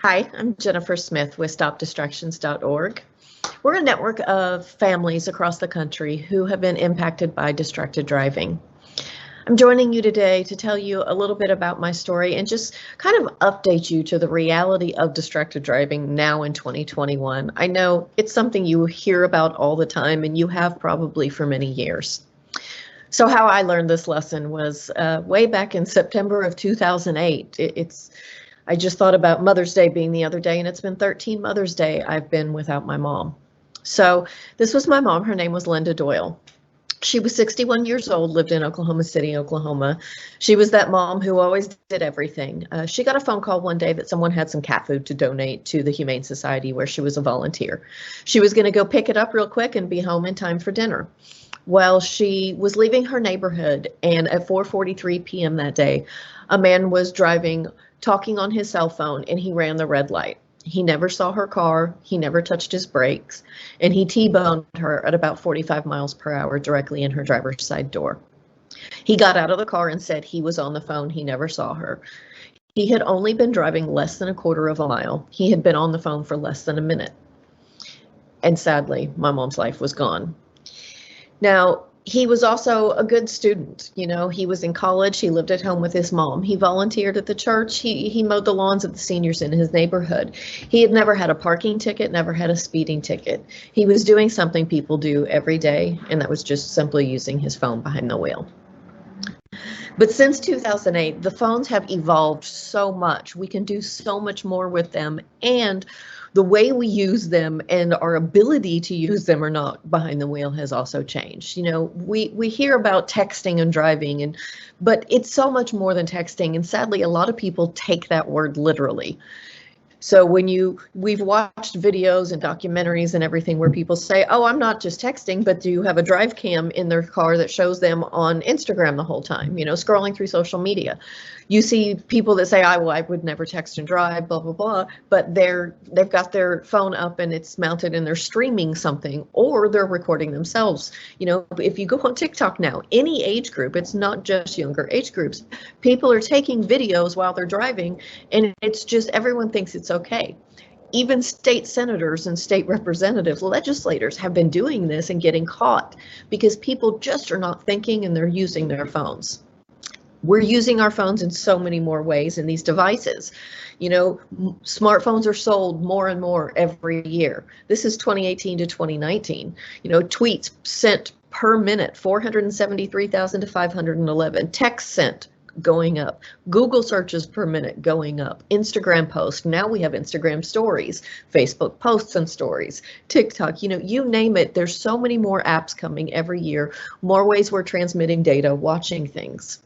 Hi, I'm Jennifer Smith with StopDistractions.org. We're a network of families across the country who have been impacted by distracted driving. I'm joining you today to tell you a little bit about my story and just kind of update you to the reality of distracted driving now in 2021. I know it's something you hear about all the time, and you have probably for many years. So how I learned this lesson was way back in September of 2008. I just thought about Mother's Day being the other day, and it's been 13 Mother's Day I've been without my mom. So this was my mom. Her name was Linda Doyle. She was 61 years old, lived in Oklahoma City, Oklahoma. She was that mom who always did everything. She got a phone call one day that someone had some cat food to donate to the Humane Society where she was a volunteer. She was going to go pick it up real quick and be home in time for dinner. Well, she was leaving her neighborhood, and at 4:43 p.m. that day, a man was driving, talking on his cell phone, and he ran the red light. He never saw her car, he never touched his brakes, and he T-boned her at about 45 miles per hour directly in her driver's side door. He got out of the car and said he was on the phone, he never saw her. He had only been driving less than a quarter of a mile. He had been on the phone for less than a minute. And sadly, my mom's life was gone. Now, he was also a good student. You know, he was in college, he lived at home with his mom. He volunteered at the church, he mowed the lawns of the seniors in his neighborhood. He had never had a parking ticket, never had a speeding ticket. He was doing something people do every day, and that was just simply using his phone behind the wheel. But since 2008, the phones have evolved so much. We can do so much more with them, and the way we use them and our ability to use them or not behind the wheel has also changed. You know, we hear about texting and driving, but it's so much more than texting. And sadly, a lot of people take that word literally. So we've watched videos and documentaries and everything where people say, oh, I'm not just texting, but do you have a drive cam in their car that shows them on Instagram the whole time, you know, scrolling through social media. You see people that say, I would never text and drive, blah, blah, blah, but they've got their phone up and it's mounted and they're streaming something, or they're recording themselves. You know, if you go on TikTok now, any age group, it's not just younger age groups, people are taking videos while they're driving, and it's just everyone thinks it's okay. Even state senators and state representatives, legislators have been doing this and getting caught because people just are not thinking and they're using their phones. We're using our phones in so many more ways in these devices. You know, smartphones are sold more and more every year. This is 2018 to 2019. You know, tweets sent per minute, 473,000 to 511. Text sent going up. Google searches per minute going up. Instagram posts. Now we have Instagram stories, Facebook posts and stories, TikTok, you know, you name it. There's so many more apps coming every year, more ways we're transmitting data, watching things.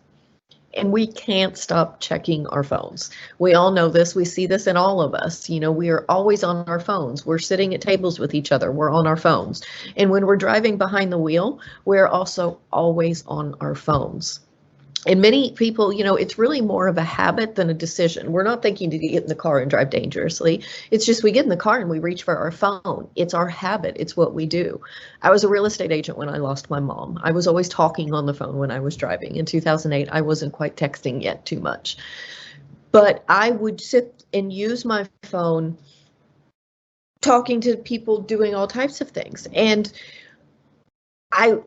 And we can't stop checking our phones. We all know this. We see this in all of us. You know, we are always on our phones. We're sitting at tables with each other. We're on our phones. And when we're driving behind the wheel, we're also always on our phones. And many people, you know, it's really more of a habit than a decision. We're not thinking to get in the car and drive dangerously. It's just we get in the car and we reach for our phone. It's our habit. It's what we do. I was a real estate agent when I lost my mom. I was always talking on the phone when I was driving. In 2008, I wasn't quite texting yet too much. But I would sit and use my phone talking to people doing all types of things. And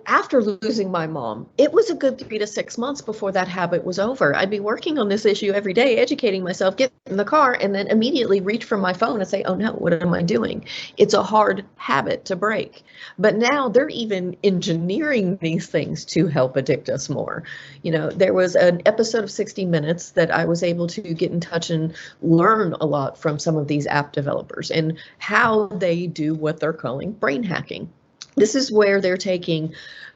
after losing my mom, it was a good 3 to 6 months before that habit was over. I'd be working on this issue every day, educating myself, get in the car, and then immediately reach for my phone and say, oh no, what am I doing? It's a hard habit to break. But now they're even engineering these things to help addict us more. You know, there was an episode of 60 Minutes that I was able to get in touch and learn a lot from some of these app developers and how they do what they're calling brain hacking. This is where they're taking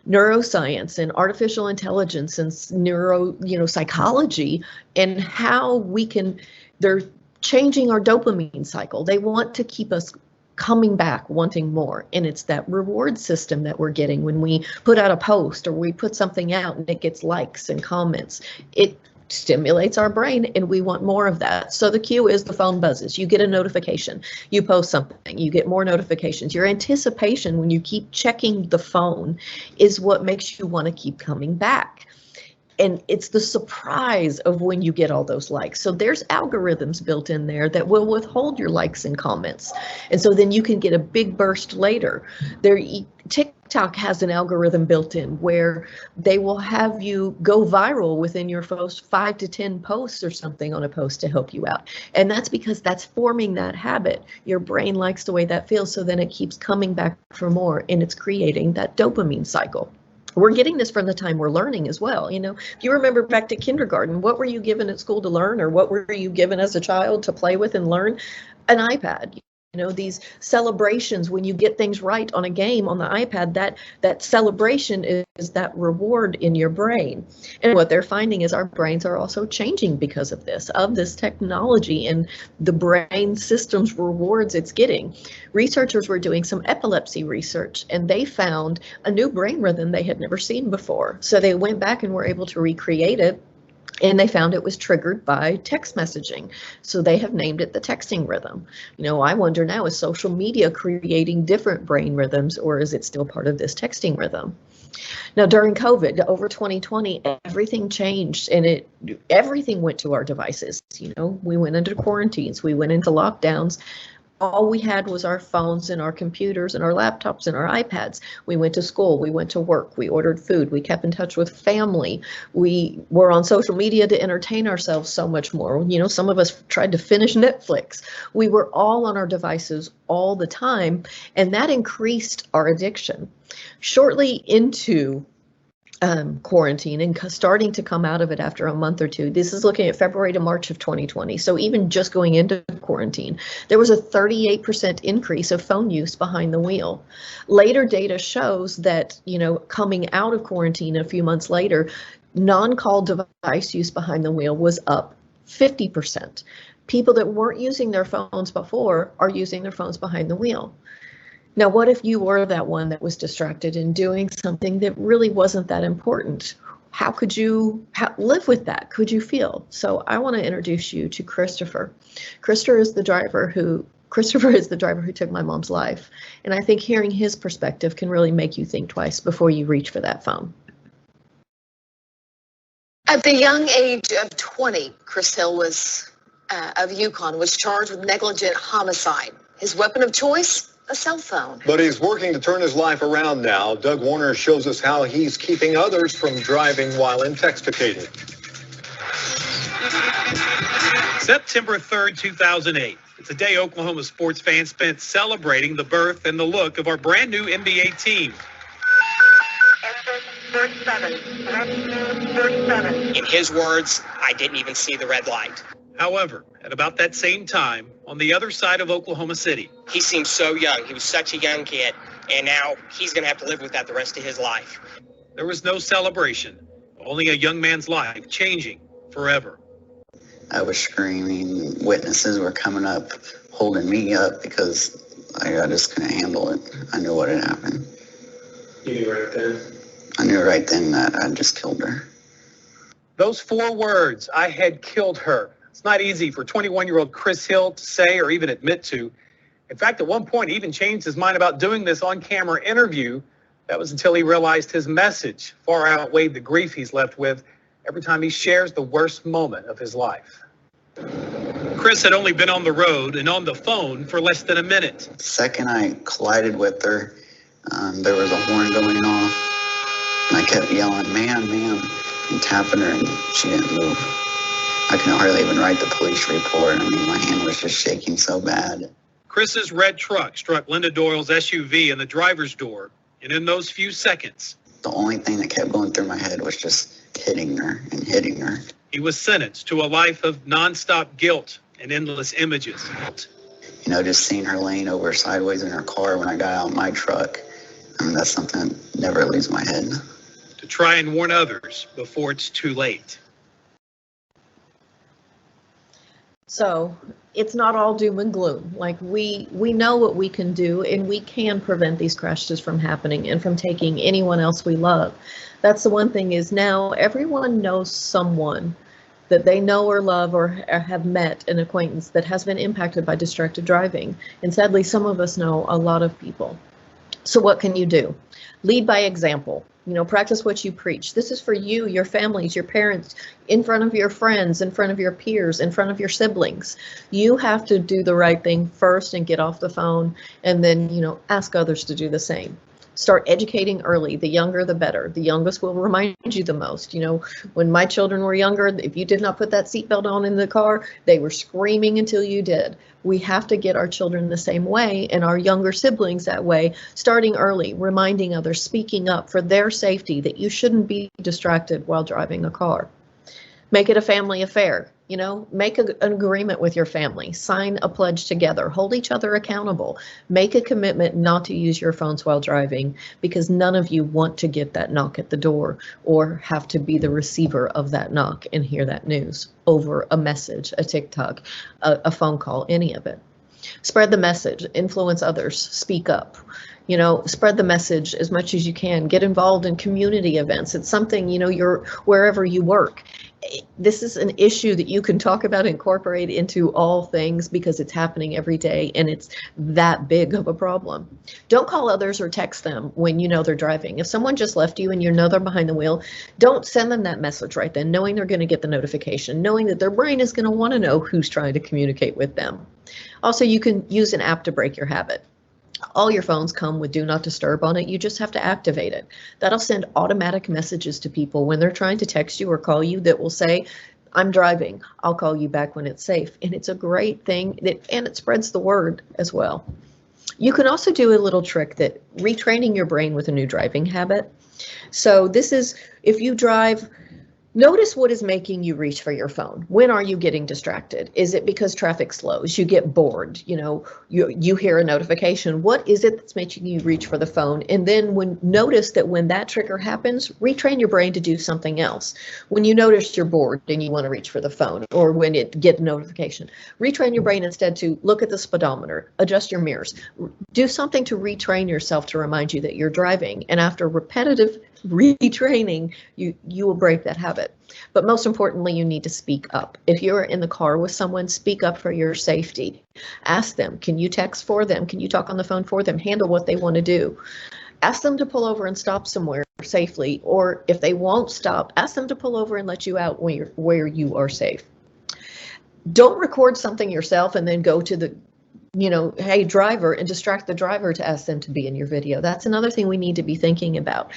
neuroscience and artificial intelligence and psychology and how they're changing our dopamine cycle. They want to keep us coming back, wanting more. And it's that reward system that we're getting when we put out a post or we put something out and it gets likes and comments. It stimulates our brain and we want more of that. So the cue is the phone buzzes. You get a notification, you post something, you get more notifications. Your anticipation when you keep checking the phone is what makes you want to keep coming back. And it's the surprise of when you get all those likes. So there's algorithms built in there that will withhold your likes and comments. And so then you can get a big burst later. TikTok has an algorithm built in where they will have you go viral within your first 5 to 10 posts or something on a post to help you out. And that's because that's forming that habit. Your brain likes the way that feels, so then it keeps coming back for more, and it's creating that dopamine cycle. We're getting this from the time we're learning as well. You know, if you remember back to kindergarten, what were you given at school to learn, or what were you given as a child to play with and learn? An iPad. You know, these celebrations when you get things right on a game on the iPad, that celebration is that reward in your brain. And what they're finding is our brains are also changing because of this technology and the brain system's rewards it's getting. Researchers were doing some epilepsy research, and they found a new brain rhythm they had never seen before. So they went back and were able to recreate it. And they found it was triggered by text messaging. So they have named it the texting rhythm. You know, I wonder now, is social media creating different brain rhythms, or is it still part of this texting rhythm? Now, during COVID, over 2020, everything changed, and everything went to our devices. You know, we went into quarantines, we went into lockdowns. All we had was our phones and our computers and our laptops and our iPads. We went to school, we went to work, we ordered food, we kept in touch with family. We were on social media to entertain ourselves so much more. You know, some of us tried to finish Netflix. We were all on our devices all the time, and that increased our addiction. Shortly into quarantine and starting to come out of it after a month or two. This is looking at February to March of 2020. So even just going into quarantine, there was a 38% increase of phone use behind the wheel. Later data shows that, you know, coming out of quarantine a few months later, non-call device use behind the wheel was up 50%. People that weren't using their phones before are using their phones behind the wheel. Now, what if you were that one that was distracted and doing something that really wasn't that important? How could you live with that? Could you feel? So I want to introduce you to Christopher. Christopher is the driver who took my mom's life. And I think hearing his perspective can really make you think twice before you reach for that phone. At the young age of 20, Chris Hill of Yukon was charged with negligent homicide. His weapon of choice? A cell phone. But he's working to turn his life around now. Doug Warner shows us how he's keeping others from driving while intoxicated. September 3rd, 2008. It's a day Oklahoma sports fans spent celebrating the birth and the look of our brand new NBA team. In his words, I didn't even see the red light. However, at about that same time, on the other side of Oklahoma City. He seems so young. He was such a young kid, and now he's going to have to live with that the rest of his life. There was no celebration, only a young man's life changing forever. I was screaming. Witnesses were coming up, holding me up because I just couldn't handle it. I knew what had happened. You knew right then? I knew right then that I just killed her. Those 4 words, I had killed her. It's not easy for 21-year-old Chris Hill to say or even admit to. In fact, at one point, he even changed his mind about doing this on-camera interview. That was until he realized his message far outweighed the grief he's left with every time he shares the worst moment of his life. Chris had only been on the road and on the phone for less than a minute. The second I collided with her, there was a horn going off, and I kept yelling, "Ma'am, ma'am," and tapping her, and she didn't move. I couldn't hardly even write the police report. I mean, my hand was just shaking so bad. Chris's red truck struck Linda Doyle's SUV in the driver's door, and in those few seconds, the only thing that kept going through my head was just hitting her and hitting her. He was sentenced to a life of nonstop guilt and endless images. You know, just seeing her laying over sideways in her car when I got out of my truck, I mean, that's something that never leaves my head. To try and warn others before it's too late. So it's not all doom and gloom. Like we know what we can do, and we can prevent these crashes from happening and from taking anyone else we love. That's the one thing, is now everyone knows someone that they know or love or have met, an acquaintance that has been impacted by distracted driving. And sadly, some of us know a lot of people. So what can you do? Lead by example. Practice what you preach. This is for you, your families, your parents, in front of your friends, in front of your peers, in front of your siblings. You have to do the right thing first and get off the phone, and then, ask others to do the same. Start educating early. The younger, the better. The youngest will remind you the most. When my children were younger, if you did not put that seatbelt on in the car, they were screaming until you did. We have to get our children the same way and our younger siblings that way, starting early, reminding others, speaking up for their safety, that you shouldn't be distracted while driving a car. Make it a family affair. Make an agreement with your family, sign a pledge together, hold each other accountable, make a commitment not to use your phones while driving, because none of you want to get that knock at the door or have to be the receiver of that knock and hear that news over a message, a TikTok, a phone call, any of it. Spread the message, influence others, speak up. Spread the message as much as you can. Get involved in community events. It's something, you're wherever you work. This is an issue that you can talk about, incorporate into all things, because it's happening every day and it's that big of a problem. Don't call others or text them when they're driving. If someone just left you and they're behind the wheel, don't send them that message right then, knowing they're going to get the notification, knowing that their brain is going to want to know who's trying to communicate with them. Also, you can use an app to break your habit. All your phones come with Do Not Disturb on it. You just have to activate it. That'll send automatic messages to people when they're trying to text you or call you that will say, I'm driving, I'll call you back when it's safe. And it's a great thing, and it spreads the word as well. You can also do a little trick, that retraining your brain with a new driving habit. So this is, if you drive, notice what is making you reach for your phone. When are you getting distracted? Is it because traffic slows? You get bored, you hear a notification. What is it that's making you reach for the phone? And then notice that when that trigger happens, retrain your brain to do something else. When you notice you're bored and you want to reach for the phone, or when it gets a notification, retrain your brain instead to look at the speedometer, adjust your mirrors, do something to retrain yourself to remind you that you're driving. And after repetitive retraining, you will break that habit. But most importantly, you need to speak up. If you're in the car with someone, speak up for your safety. Ask them, can you text for them? Can you talk on the phone for them? Handle what they want to do. Ask them to pull over and stop somewhere safely. Or if they won't stop, ask them to pull over and let you out where you are safe. Don't record something yourself and then go to the hey driver, and distract the driver to ask them to be in your video. That's another thing we need to be thinking about.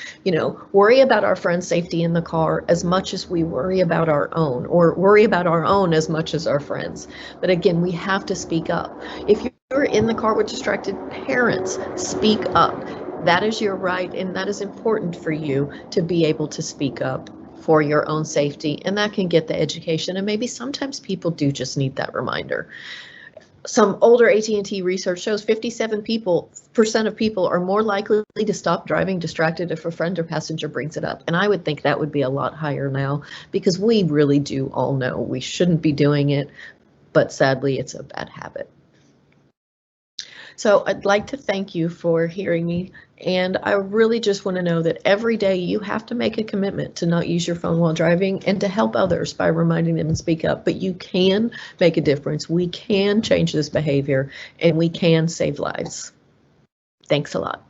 Worry about our friends' safety in the car as much as we worry about our own, or worry about our own as much as our friends. But again, we have to speak up. If you're in the car with distracted parents, speak up. That is your right, and that is important for you to be able to speak up for your own safety, and that can get the education. And maybe sometimes people do just need that reminder. Some older AT&T research shows 57% of people are more likely to stop driving distracted if a friend or passenger brings it up. And I would think that would be a lot higher now, because we really do all know we shouldn't be doing it, but sadly it's a bad habit. So I'd like to thank you for hearing me, and I really just want to know that every day you have to make a commitment to not use your phone while driving, and to help others by reminding them and speak up. But you can make a difference. We can change this behavior, and we can save lives. Thanks a lot.